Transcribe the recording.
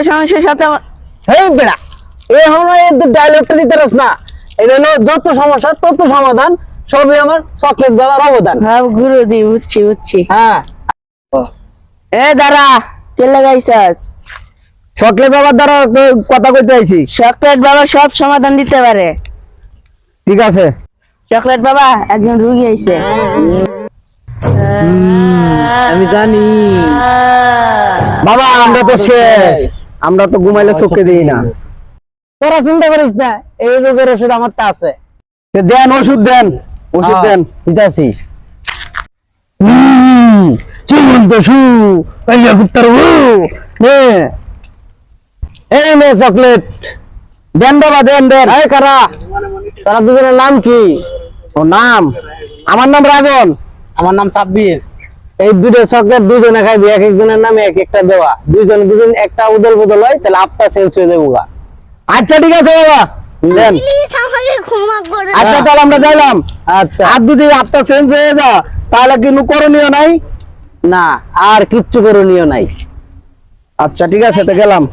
সমস্যার সাথে এই বেড়া এখন এই ডায়লগটা দিতে পারছ না, এটা হলো যত সমস্যা তত সমাধান, সবই আমার চকলেট বাবার অবদান। হ্যাঁ গুরুজি, বুঝছি। হ্যাঁ এ দাঁড়া, চলে গাইছাস। চকলেট বাবার দ্বারা কথা কইতে আইছি। চকলেট বাবা সব সমাধান দিতে পারে। ঠিক আছে। চকলেট বাবা, একজন রুগী আইছে। আমি জানি বাবা, আমরা তো শেষ, আমরা তো ঘুমাইলে চোখে দিই না। তোরা চিন্তা করিস না, এই রোগের ওষুধ আমারটা আছে। দেন ওষুধ, দেন ওষুধ, দেন দিতেছি। এই নে চকলেট, দেন বাবা, দেন দেন। এই কারা, তারা দুজনের নাম কি? ও নাম, আমার নাম রাজন। আমার নাম সাব্বির। এই দুটো চকলেট দুজনে খাইবি, এক একজনের নামে এক একটা দেওয়া, দুজন একটা উদল বদল হয়, তাহলে আপটা চেঞ্জ হয়ে যাবো। আচ্ছা ঠিক আছে বাবা, দেন। আচ্ছা তাহলে আমরা যাইলাম। আচ্ছা, আর যদি আপটা চেঞ্জ হয়ে যা তাহলে কিন্তু করণীয় নাই না, আর কিচ্ছু করণীয় নাই। আচ্ছা ঠিক আছে, তো গেলাম।